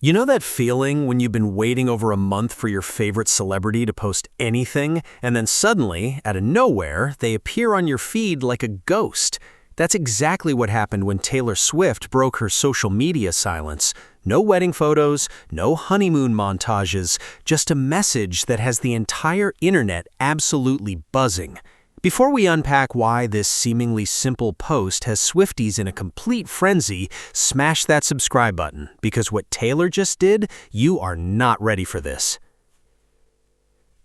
You know that feeling when you've been waiting over a month for your favorite celebrity to post anything, and then suddenly, out of nowhere, they appear on your feed like a ghost? That's exactly what happened when Taylor Swift broke her social media silence. No wedding photos, no honeymoon montages, just a message that has the entire internet absolutely buzzing. Before we unpack why this seemingly simple post has Swifties in a complete frenzy, smash that subscribe button, because what Taylor just did, you are not ready for this.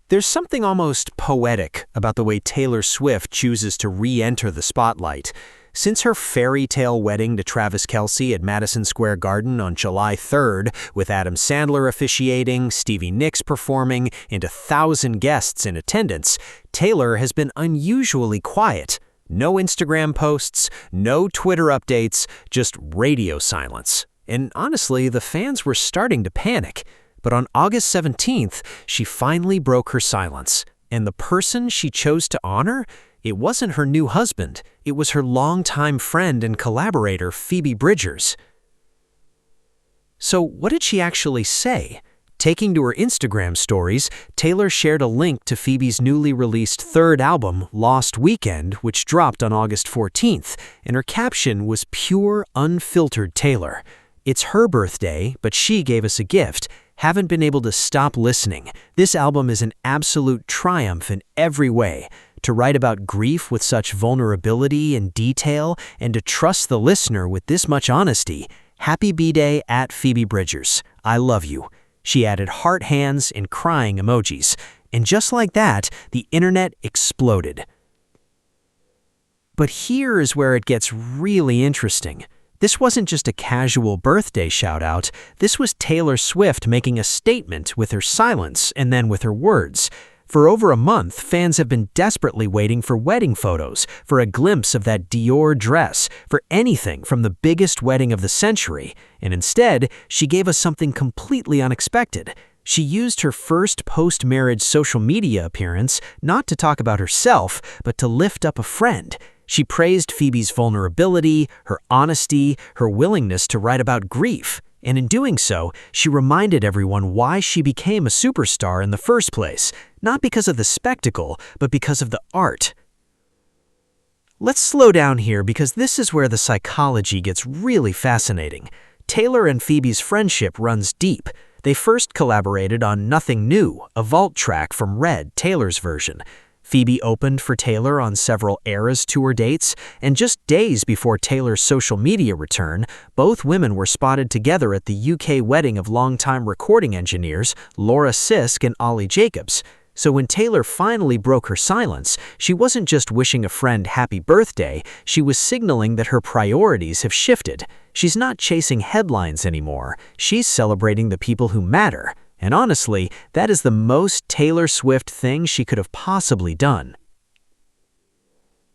There's something almost poetic about the way Taylor Swift chooses to re-enter the spotlight. Since her fairy tale wedding to Travis Kelce at Madison Square Garden on July 3rd, with Adam Sandler officiating, Stevie Nicks performing, and 1,000 guests in attendance, Taylor has been unusually quiet. No Instagram posts, no Twitter updates, just radio silence. And honestly, the fans were starting to panic. But on August 17th, she finally broke her silence. And the person she chose to honor? It wasn't her new husband. It was her longtime friend and collaborator, Phoebe Bridgers. So what did she actually say? Taking to her Instagram stories, Taylor shared a link to Phoebe's newly released third album, Lost Weekend, which dropped on August 14th, and her caption was pure, unfiltered Taylor. It's her birthday, but she gave us a gift. Haven't been able to stop listening. This album is an absolute triumph in every way. To write about grief with such vulnerability and detail, and to trust the listener with this much honesty. Happy B-Day at Phoebe Bridgers. I love you. She added heart hands and crying emojis. And just like that, the internet exploded. But here is where it gets really interesting. This wasn't just a casual birthday shout-out. This was Taylor Swift making a statement with her silence and then with her words. For over a month, fans have been desperately waiting for wedding photos, for a glimpse of that Dior dress, for anything from the biggest wedding of the century. And instead, she gave us something completely unexpected. She used her first post-marriage social media appearance not to talk about herself, but to lift up a friend. She praised Phoebe's vulnerability, her honesty, her willingness to write about grief. And in doing so, she reminded everyone why she became a superstar in the first place, not because of the spectacle, but because of the art. Let's slow down here because this is where the psychology gets really fascinating. Taylor and Phoebe's friendship runs deep. They first collaborated on Nothing New, a vault track from Red, Taylor's version. Phoebe opened for Taylor on several Eras tour dates, and just days before Taylor's social media return, both women were spotted together at the UK wedding of longtime recording engineers Laura Sisk and Ollie Jacobs. So when Taylor finally broke her silence, she wasn't just wishing a friend happy birthday, she was signaling that her priorities have shifted. She's not chasing headlines anymore, she's celebrating the people who matter. And honestly, that is the most Taylor Swift thing she could have possibly done.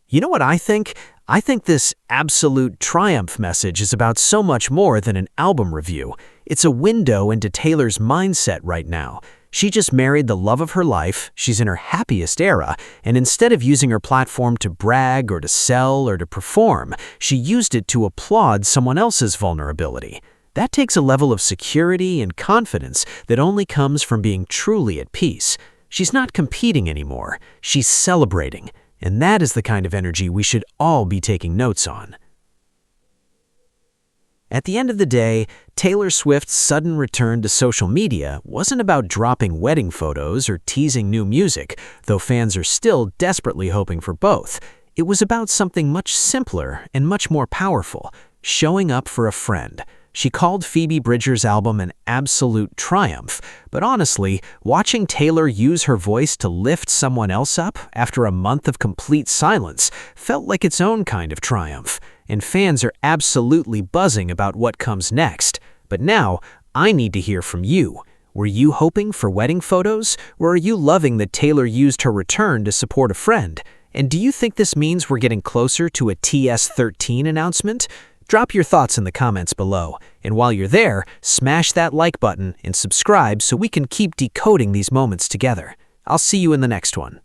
You know what I think? I think this absolute triumph message is about so much more than an album review. It's a window into Taylor's mindset right now. She just married the love of her life, she's in her happiest era, and instead of using her platform to brag or to sell or to perform, she used it to applaud someone else's vulnerability. That takes a level of security and confidence that only comes from being truly at peace. She's not competing anymore, she's celebrating, and that is the kind of energy we should all be taking notes on. At the end of the day, Taylor Swift's sudden return to social media wasn't about dropping wedding photos or teasing new music, though fans are still desperately hoping for both. It was about something much simpler and much more powerful, showing up for a friend. She called Phoebe Bridgers' album an absolute triumph, but honestly, watching Taylor use her voice to lift someone else up after a month of complete silence felt like its own kind of triumph, and fans are absolutely buzzing about what comes next. But now, I need to hear from you. Were you hoping for wedding photos, or are you loving that Taylor used her return to support a friend? And do you think this means we're getting closer to a TS13 announcement? Drop your thoughts in the comments below, and while you're there, smash that like button and subscribe so we can keep decoding these moments together. I'll see you in the next one.